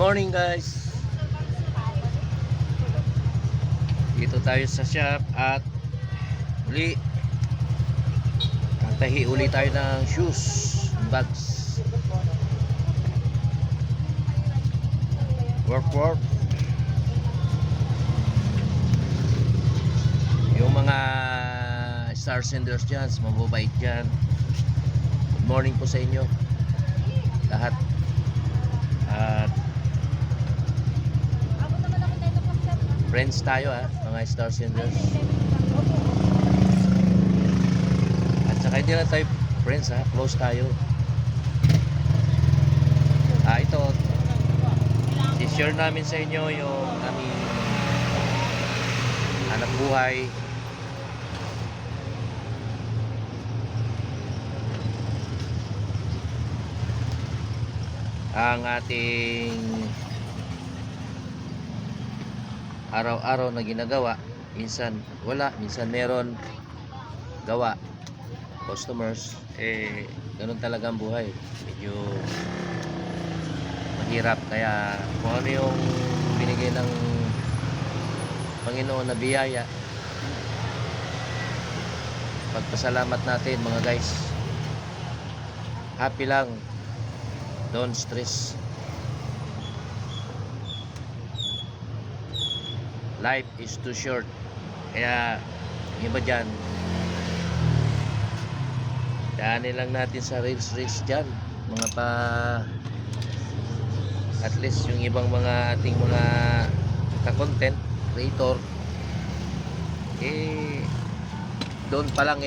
Morning guys. Dito tayo sa shop at uli tatahi uli tayo ng shoes, bags. Work. Yung mga star senders dyan, mababait dyan. Good morning po sa inyo lahat. At friends tayo mga star senders. At saka hindi lang tayo friends close tayo. Ito i-share namin sa inyo yung aming hanap buhay. Ang ating araw-araw na ginagawa, minsan wala, minsan meron gawa, customers, ganun talaga ang buhay, medyo mahirap. Kaya kung ano yung binigay ng Panginoon na biyaya, pagpasalamat natin mga guys. Happy lang, don't stress. Life is too short. Kaya yung iba dyan, daanin lang natin sa reels dyan, mga pa at least yung ibang mga ating mga ka-content creator, doon pa lang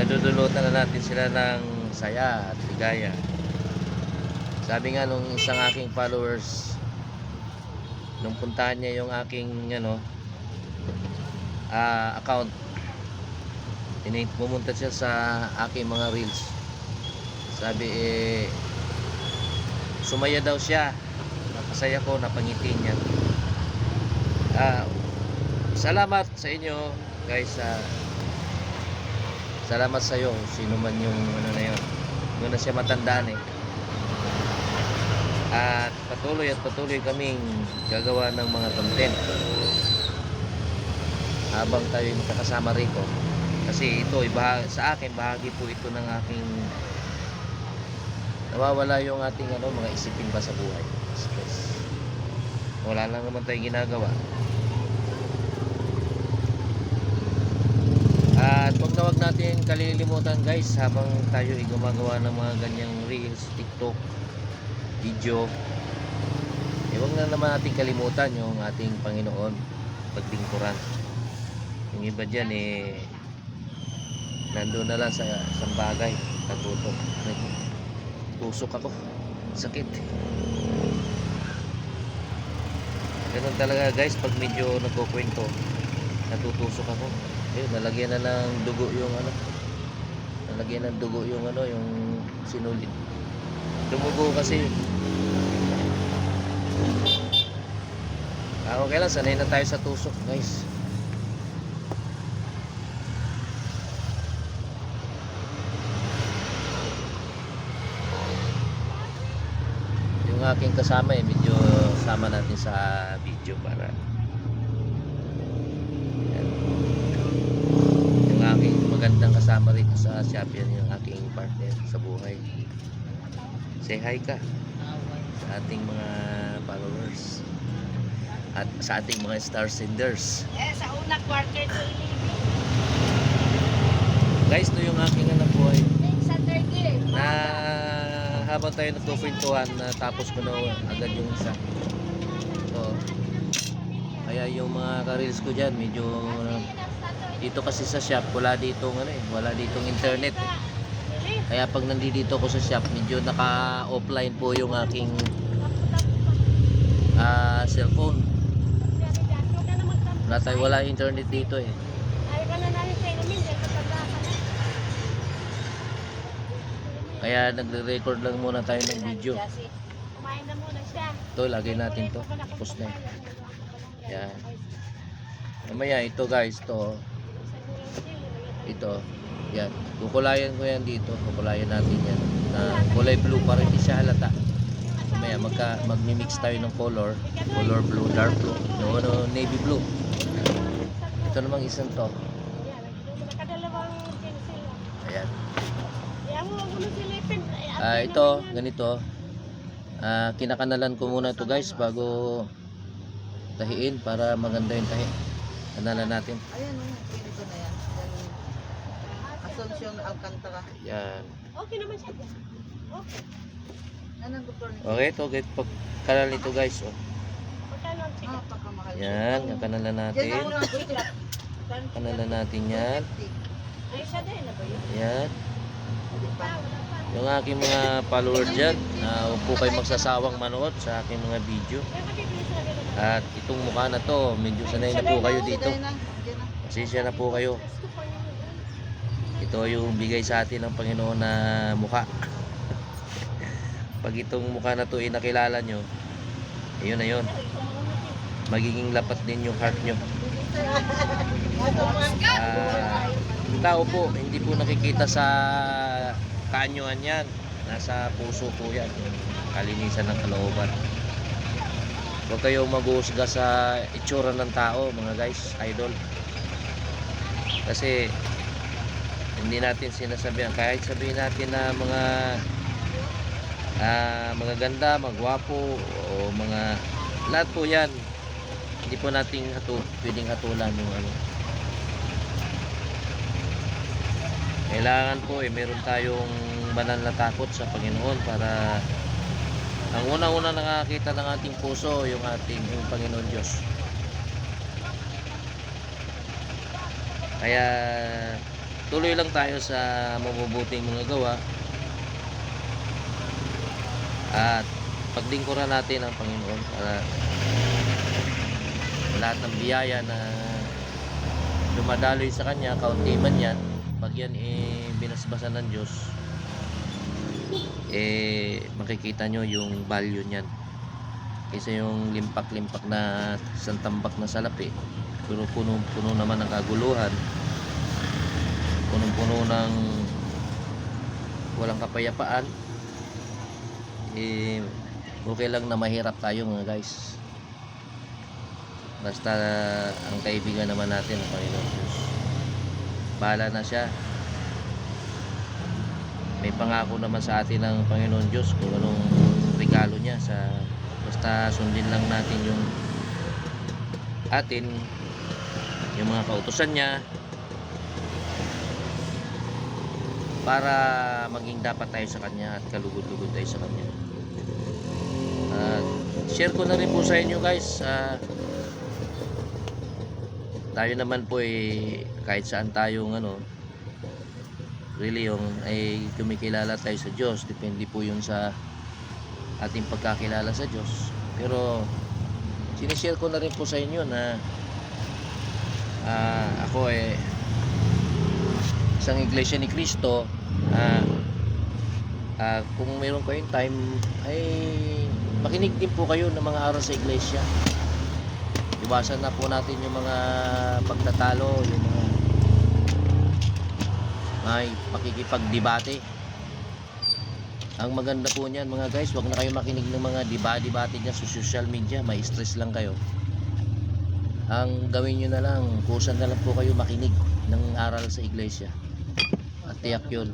nadudulutan na natin sila ng saya at ligaya. Sabi nga nung isang aking followers, nung puntahan niya yung aking account, pumunta siya sa aking mga reels, sabi sumaya daw siya, napasaya ko, napangiti niya. Salamat sa inyo guys. Salamat sa iyo, sino man yung na yun, doon na siya matandaan at patuloy kaming gagawa ng mga content habang tayo nakakasama rito, kasi ito sa akin bahagi po ito ng aking nawawala yung ating mga isipin pa sa buhay, stress. Wala lang naman tayong ginagawa. At wag natin kalilimutan guys, habang tayo gumagawa ng mga ganyang reels, TikTok video, huwag na naman natin kalimutan yung ating Panginoon, paglingkuran. Yung iba dyan nandun na lang sa isang bagay, natutok, tusok ako, sakit. Ganun talaga guys, pag medyo nagkukwento, natutusok ako. Nalagyan na ng dugo yung yung sinulit, dumugo kasi. Okay lang, sanay na tayo sa tusok guys. Yung aking kasama medyo sama natin sa video para yan. Yung aking magandang kasama rito sa shop, yan yung aking partner sa buhay. Say hi ka sa ating mga followers at sa ating mga star senders. Sa unang quarter to 11. Guys, ito yung aking anak buhay. Sa Turkey. Na habang tayo nagkukwentuhan, tapos ko na agad yung isa. So, kaya yung mga ka-reels ko dyan, medyo dito kasi sa shop, wala ditong internet Kaya pag nandito ko sa shop, medyo naka-offline po yung aking cellphone. Wala internet dito Kaya nagre-record lang muna tayo ng video. Kumain na muna siya. Ito, lagay natin to. Tapos na. Yan. Mamaya ito guys, ito. Yan. Kukulayan ko yan dito. Kukulayan natin yan. Na kulay blue para hindi siya halata. Mamaya magmi-mix tayo ng color blue, dark blue, yung ano, navy blue. Ito namang isang to. Yan, nakadalawang pencil. Ayan. Yan mo, wag mo na silipin. Ito, ganito. Kinakanalan ko muna to guys bago tahiin para maganda yung tahi. Kanalan natin. Ayan, ganito na yan. Asuncion Alcantara. Yan. Okay naman siya. Okay. Anong doktor niya? Okay, ito kanal nito guys. Oh. Magkano ang chicken? Pakamahal. Yan, yung kanalan Yan natin. ang unang gusto. Kanalan natin yan. Ay, siya din na ba yun? Yan. Hindi pa. Yung aking mga followers dyan, huwag po kayo magsasawang manood sa aking mga video. Kaya matitigil sila ganun. At itong mukha na to, medyo sanay na po kayo dito. Sige na. Sige na. Pasensya na po kayo. Gusto ko yun. Ito yung bigay sa atin ng Panginoon na mukha. Pag itong mukha na to ay nakilala nyo, ayun na yun. Magiging lapat din yung heart nyo. Tao po, hindi po nakikita sa kaanyuan yan. Nasa puso po yan. Kalinisan ng kalooban. Huwag kayong mag-uusga sa itsura ng tao, mga guys, idol. Kasi hindi natin sinasabihan, kahit sabihin natin na mga ganda, magwapo o mga lahat po yan, hindi po natin pwedeng hatulan yung ano. Kailangan po meron tayong banal na takot sa Panginoon para ang unang-una nakakita ng ating puso yung Panginoon Diyos. Kaya tuloy lang tayo sa mabubuting mga gawa at paglingkuran natin ang Panginoon para lahat ng biyaya na dumadaloy sa Kanya, kaunti man yan, pag yan binasbasan ng Diyos, makikita nyo yung value nyan kaysa yung limpak-limpak na isang tambak na salapi, pero puno naman ng kaguluhan, punong-puno ng walang kapayapaan. Okay lang na mahirap tayo mga guys, basta ang kaibigan naman natin ang Panginoon Diyos. Bahala na siya. May pangako naman sa atin ng Panginoon Diyos kung anong regalo niya, basta sundin lang natin yung mga kautusan niya para maging dapat tayo sa Kanya at kalugod-lugod tayo sa Kanya. Share ko na rin po sa inyo guys, tayo naman po kahit saan tayong reliyon ay kumikilala tayo sa Diyos. Depende po yun sa ating pagkakilala sa Diyos. Pero sinishare ko na rin po sa inyo na ako isang iglesia ni Cristo. Kung mayroon kayong time ay makinig din po kayo ng mga aral sa iglesia. Iwasan na po natin yung mga pagtatalo, yung mga pakikipagdebate. Ang maganda po niyan mga guys, wag na kayo makinig ng mga debate niya sa social media, may stress lang kayo. Ang gawin nyo na lang, kusan na lang po kayo makinig ng aral sa iglesia. At tiyak yun.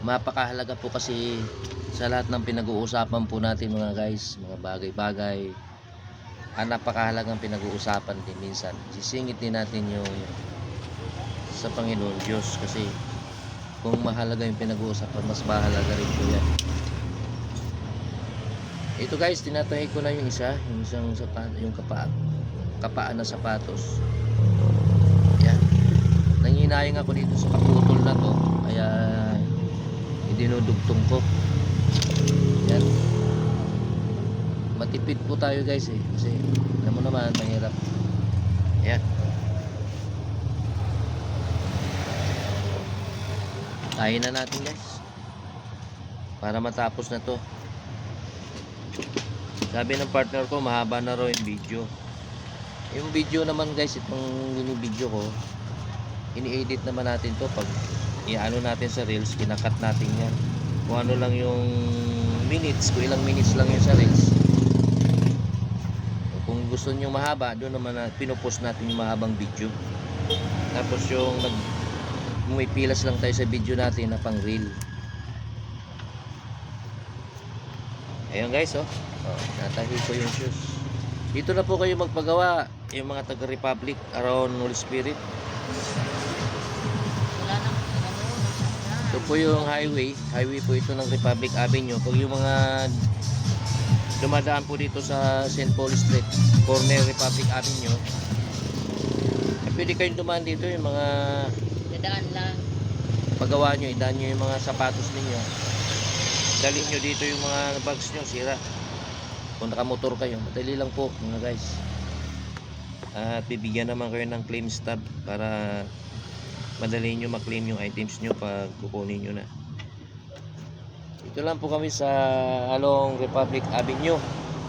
Mapakahalaga po kasi sa lahat ng pinag-uusapan po natin mga guys, mga bagay-bagay, napakahalagang pinag-uusapan din minsan. Sisingit din natin yung sa Panginoon Diyos, kasi kung mahalaga yung pinag-uusapan, mas mahalaga rin po yan. Ito guys, tinatahi ko na yung isang yung kapaan na sapatos. Yan. Nanginayang ako dito sa kaputol na to, kaya dinudugtong ko. Yan. Matipid po tayo guys kasi alam mo naman mahirap. Ayan. Tayin na natin guys para matapos na to. Sabi ng partner ko mahaba na raw yung video. Yung video naman guys, itong video ko ini-edit naman natin to pag iano natin sa reels, kinakat natin yan. Kung ano lang yung minutes, kung ilang minutes lang yun sa reels. Kung gusto niyo mahaba, doon naman na pinopost natin yung mahabang video. Tapos yung mumipilas lang tayo sa video natin na pang reel. Ayun guys, oh. Natahi ko yung shoes. Dito na po kayo magpagawa, yung mga taga Republic around Holy Spirit. Wala nang Ito po yung highway po ito ng Republic Avenue. Pag yung mga dumadaan po dito sa St. Paul Street, corner Republic Avenue, pwede kayong dumaan dito, yung mga dadaan lang. paggawa nyo, idaan nyo yung mga sapatos ninyo, dali nyo dito yung mga bags nyo, sira. Kung nakamotor kayo, madali lang po mga guys. At bibigyan naman kayo ng claim stub para madali nyo maklaim yung items nyo pag kukunin nyo na. Ito lang po kami sa along Republic Avenue,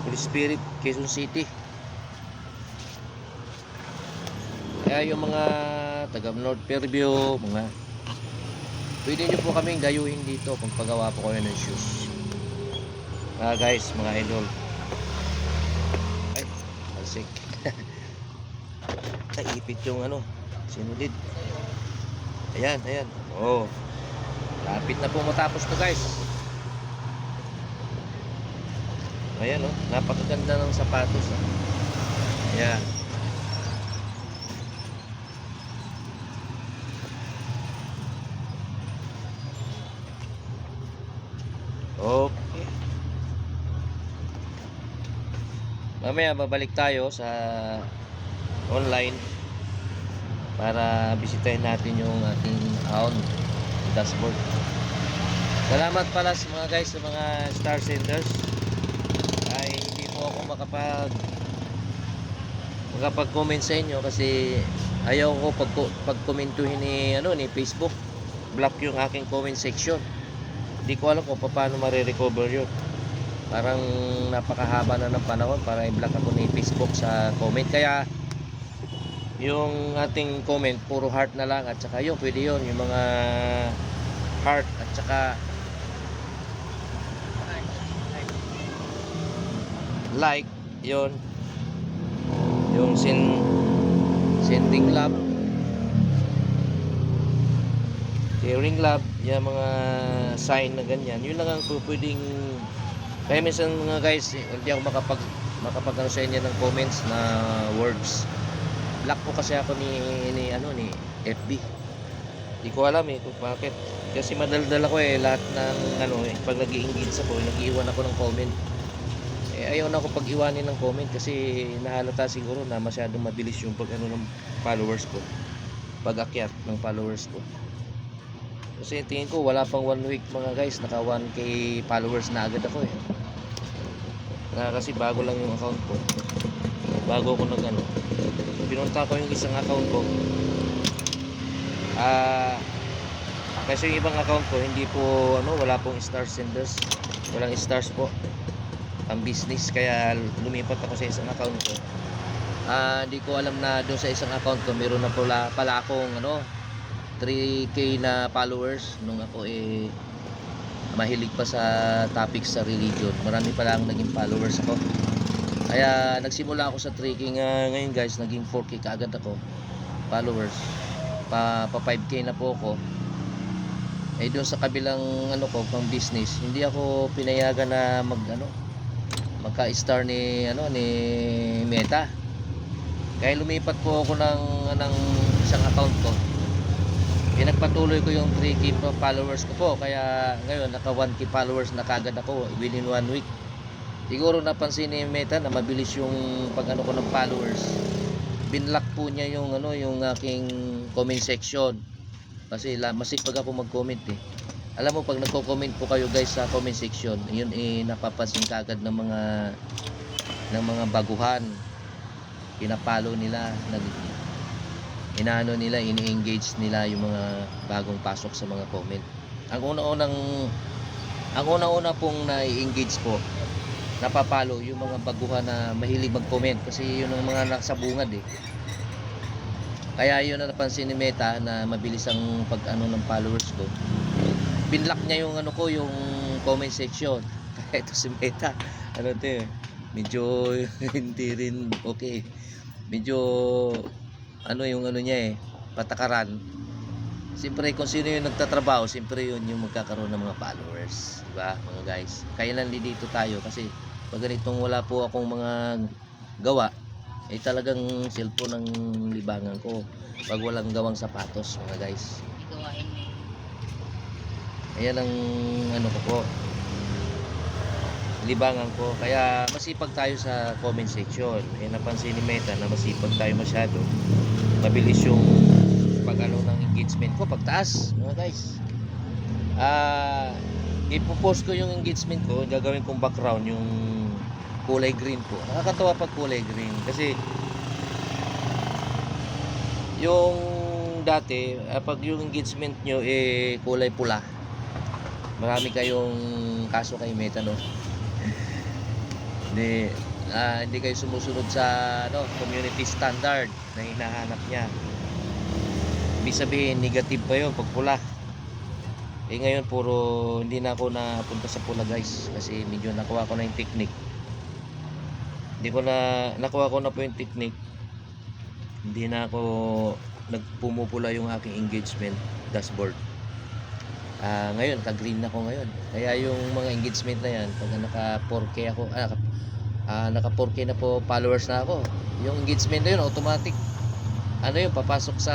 Holy Spirit, Quezon City. Kaya yung mga taga North Fairview, pwede nyo po kaming dayuhin dito kung pagawa po kayo ng shoes. Guys, mga idol. Ay, alsik. Naipit yung sinulid. Ayan. Oh. Lapit na po matapos to guys. Ayan, oh. Napakaganda ng sapatos. Ayan. Okay. Mamaya babalik tayo sa online para bisitahin natin yung ating account dashboard. Salamat pala sa mga guys, sa mga star senders. Ay hindi po ako makapag-comment sa inyo kasi ayaw ko pag-komentuhin ni Facebook. Block yung aking comment section. Hindi ko alam kung paano marirecover yun. Parang napakahaba na ng panahon para i-block ako ni Facebook sa comment. Kaya yung ating comment puro heart na lang, at saka yun pwede yun, yung mga heart at saka like yun, yung sending love, sharing love, yung mga sign na ganyan, yun lang ang pwedeng. Kaya minsan mga guys, hindi ako makapag sa inyo ng comments na words. Block po kasi ako ni FB. Hindi ko alam kung bakit. Kasi madaldal ako lahat ng pag nag-i-engage ako, nag-iwan ako ng comment. Ayaw na ako pag-iwanin ng comment kasi nahalata siguro na masyadong mabilis yung ng followers ko. Pag-akyat ng followers ko. Kasi tingin ko wala pang 1 week mga guys, naka 1K followers na agad ako kasi bago lang yung account ko. Bago ako pinunta ko yung isang account ko. Kasi yung ibang account ko hindi po wala pong star senders. Walang stars po. Ang business, kaya lumipat ako sa isang account ko. Hindi ko alam na doon sa isang account ko meron na pala akong 3K na followers nung ako mahilig pa sa topics sa religion. Marami pala ang naging followers ako. Kaya nagsimula ako sa 3K ngayon guys, naging 4K kaagad ako followers. Pa 5K na po ako. Doon sa kabilang ko pang business, hindi ako pinayagan na magka-star ni Meta. Kaya lumipat po ako ng isang account ko. Pinagpatuloy ko yung 3K followers ko po. Kaya ngayon naka 1K followers na kagad ako within 1 week. Siguro napansin ni Meta na mabilis yung ko ng followers. Binlock po niya yung aking comment section. Kasi masipag ako mag-comment Alam mo pag nagko-comment po kayo guys sa comment section, yun napapansin kagad ng mga baguhan. Pinapalo nila, ini-engage nila yung mga bagong pasok sa mga comment. Ang una-una pong na-engage po, napapalo yung mga baguhan na mahilig mag-comment kasi yun ang mga nasa bungad Kaya yun na napansin ni Meta na mabilis ang pag-ano ng followers ko. Binlock niya yung ano ko, yung comment section. Kaya ito si Meta, ano to eh, medyo hindi rin okay. Medyo ano yung ano niya eh, patakaran. Siyempre kung sino yung nagtatrabaho, siyempre yun yung magkakaroon ng mga followers, diba mga guys? Kaya lang dito tayo kasi pag ganitong wala po akong mga gawa, eh talagang cellphone ang libangan ko pag walang gawang sapatos mga guys. Igawain mo. Ayan ang ano ko po, libangan ko. Kaya masipag tayo sa comment section. Eh napansin ni Meta na masipag tayo masyado, mabilis yung pag ano ng engagement ko pagtaas mga guys. Ipopost ko yung engagement ko, gagawin kong background yung kulay green po. Nakakatawa pag kulay green kasi yung dati pag yung engagement nyo eh kulay pula, marami kayong kaso kay Meta no. Hindi kayo sumusunod sa ano, community standard na hinahanap niya. Ibig sabihin negative pa yun pag pula. Eh ngayon puro hindi na ako napunta sa pula guys kasi medyo nakuha ko na yung technique. Nakuha ko na po yung technique. Hindi na ako nagpumupula yung aking engagement dashboard. Ngayon ka-green na ako ngayon. Kaya yung mga engagement na yan pag naka 4K ako, naka 4K na po followers na ako, yung engagement na yun automatic ano yun, papasok sa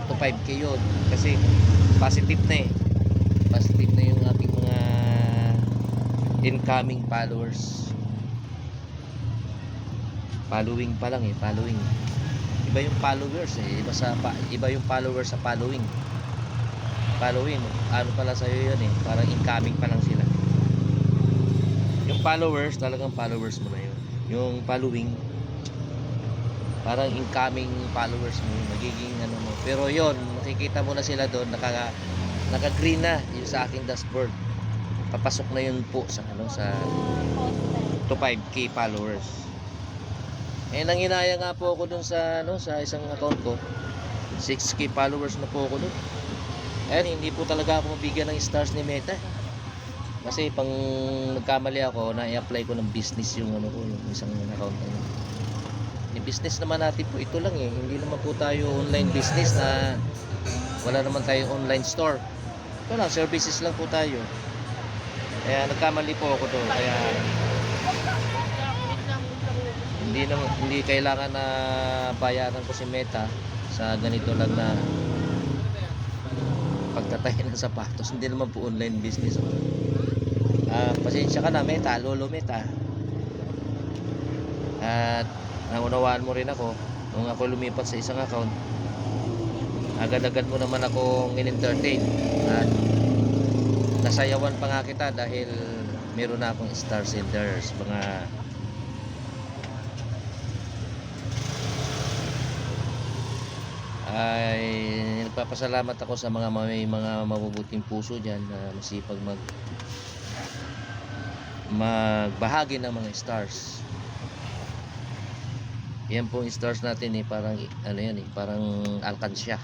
to 5K yun kasi positive na yung aking mga incoming followers. Following pa lang following. Iba yung followers iba yung followers sa following. Ano pala sa'yo yun parang incoming pa lang sila. Yung followers, talagang followers mo na yun. Yung following, parang incoming followers mo, magiging ano mo. Pero yon, makikita mo na sila doon, naka-green na yung sa aking dashboard. Papasok na yun po sa to 5K followers. Nanginaya nga po ako doon sa isang account ko. 6K followers na po ako doon. Hindi po talaga ako mabigyan ng stars ni Meta. Kasi pang nagkamali ako, na-i-apply ko ng business yung yung isang account na yun. Yung business naman natin po ito lang hindi naman po tayo online business na wala naman tayong online store. Ito lang, services lang po tayo. Kaya nagkamali po ako doon. Kaya hindi kailangan na bayaran ko si Meta sa ganito lang na pagtatahi ng sapatos. Hindi naman po online business. Pasensya ka na Meta, lolo Meta. At naunawaan mo rin ako nung ako lumipat sa isang account. Agad-agad mo naman akong in-entertain at nasayawan pa nga kita dahil meron na akong star senders, mga ay nagpapasalamat ako sa may mga mabubuting puso diyan na masipag magbahagi ng mga stars. Yan po yung stars natin parang parang alkansya.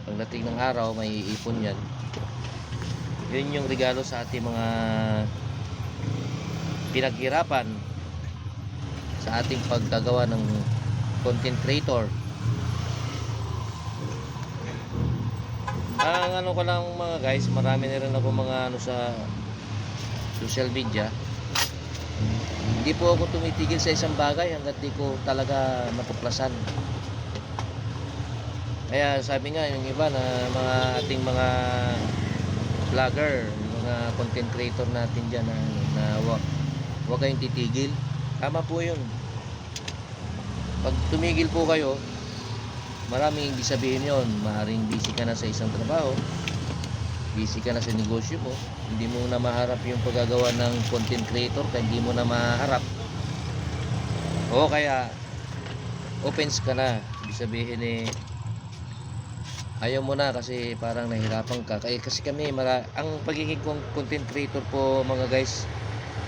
Pagdating ng araw may ipon yan. Yun yung regalo sa ating mga pinaghirapan sa ating paggagawa ng content creator. Ang ko lang mga guys, marami na rin ako mga sa social media. Hindi po ako tumitigil sa isang bagay hanggat di ko talaga matuklasan. Kaya sabi nga yung iba na mga ating mga vlogger, mga content creator natin dyan na huwag kayong titigil. Tama po yun. Pag tumigil po kayo, maraming ibig sabihin yun. Maaaring busy ka na sa isang trabaho, busy ka na sa negosyo mo, hindi mo na maharap yung paggagawa ng content creator, kaya hindi mo na maharap, o kaya opens ka na. Ibig sabihin ayaw mo na kasi parang nahirapan ka. Kasi kami ang pagiging content creator po mga guys,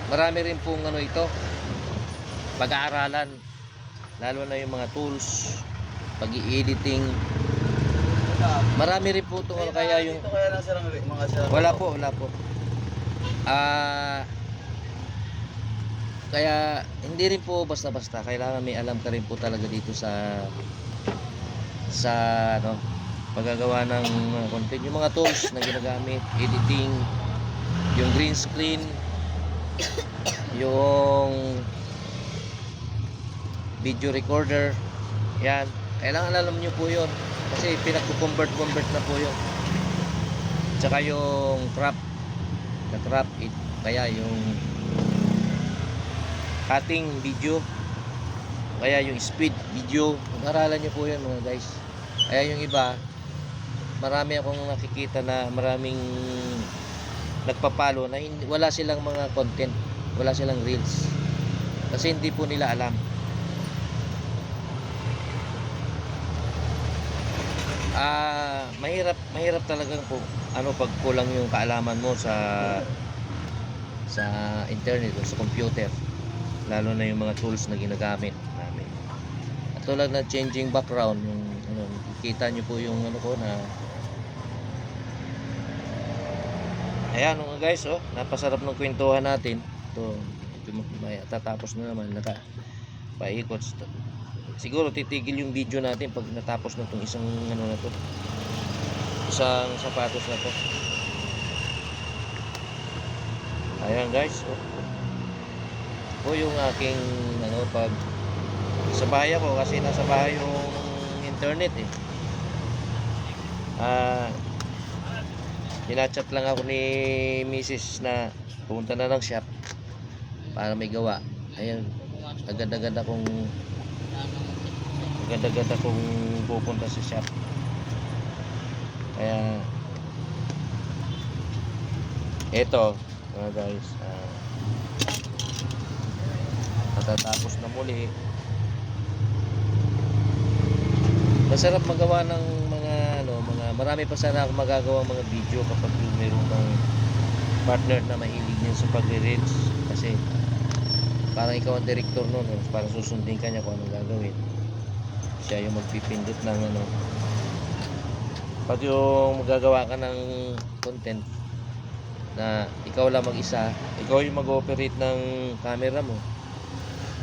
marami rin pong ito, pag-aaralan, lalo na yung mga tools pag-i-editing. Marami rin po ito kaya yung Dito kaya lang sir ang mga sir. wala po. Kaya hindi rin po basta-basta, kailangan may alam ka rin po talaga dito sa ano, paggagawa ng mga content, yung mga tools na ginagamit, editing, yung green screen, yung video recorder, yan, kailangan alam nyo po yun kasi pinag-convert na po yun. Tsaka yung crop, kaya yung cutting video, kaya yung speed video, aralan nyo po yun mga guys. Kaya yung iba, marami akong nakikita na maraming nagpapalo na wala silang mga content, wala silang reels kasi hindi po nila alam. Mahirap talagang po ano pag kulang yung kaalaman mo sa internet o sa computer, lalo na yung mga tools na ginagamit namin. At tulad na changing background, yung ano, kita nyo po yung ano ko na ayan mga guys, oh, napasarap ng kwentuhan natin. Ito, may tatapos na naman, paikot. Siguro titigil yung video natin pag natapos na itong isang ano na to, isang sapatos na to. Ayan guys, oh yung aking ano, pag sa bahay ako kasi nasa bahay yung internet eh. Kinachat lang ako ni Mrs. na pumunta na ng shop para may gawa. Ayan, agad-agad akong pupunta sa shop. Kaya eto mga guys, matatapos na muli. Masarap magawa ng marami pa sana ako magagawa mga video kapag yung mayroong kang partner na mahilig niya sa pagre-reels, kasi parang ikaw ang director noon, parang susundin ka niya kung anong gagawin, siya yung magpipindot ng ano. Pag yung magagawa ka ng content na ikaw lang mag-isa, ikaw yung mag-operate ng camera mo,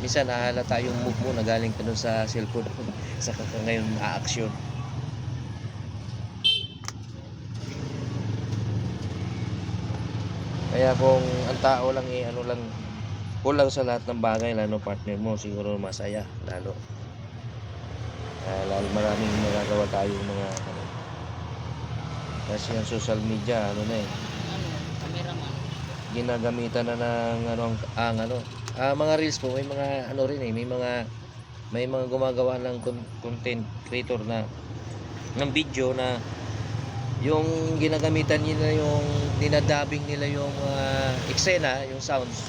minsan nahalata yung move mo na galing ka dun sa cellphone sa ngayon a-action. Kaya kung ang tao lang ano lang, kulang sa lahat ng bagay, lalo partner mo, siguro masaya lalo. Lalo maraming magagawa tayong mga ano. Kasi ang social media Cameraman. ginagamitan na ng mga reels po, may mga ano rin may mga gumagawa ng content creator na ng video na yung ginagamitan nila, yung dinadabing nila yung eksena, yung sounds,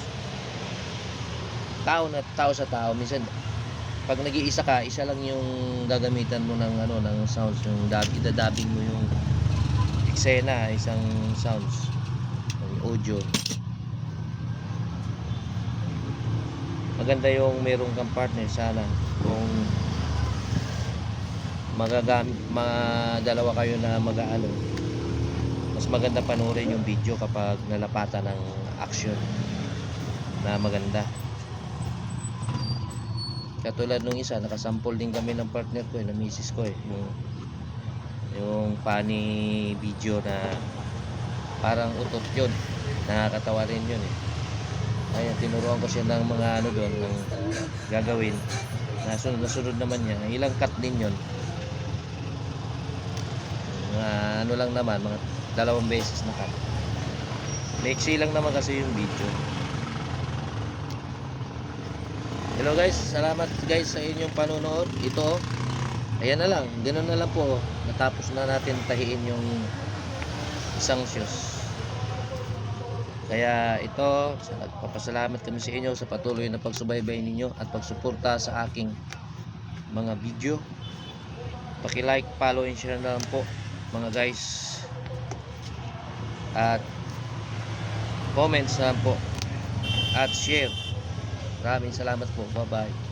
tao sa tao. Minsan pag nag-iisa ka, isa lang yung gagamitan mo ng ng sounds, yung idadabing mo yung eksena, isang sounds, yung audio. Maganda yung merong kang partner sana kung dalawa kayo na mag-aano, mas maganda panoorin yung video kapag nalapatan ng action na maganda. Katulad nung isa, nakasample din kami ng partner ko, na misis ko yung funny video na parang utot yun, nakakatawa rin yun eh. Ayan, tinuruan ko siya ng mga doon ng gagawin. Nasunod naman niya, ilang cut din yun, mga lang naman, mga 2 beses na cut. Maiksi lang naman kasi yung video. Hello guys, salamat guys sa inyong panonood. Ito, ayan na lang, ganoon na lang po, natapos na natin tahiin yung isang shoes. Kaya ito, nagpapasalamat kami sa inyo sa patuloy na pagsubaybay ninyo at pagsuporta sa aking mga video. Paki-like, follow, and share na lang po mga guys, at comments na lang po at share. Maraming salamat po, bye bye.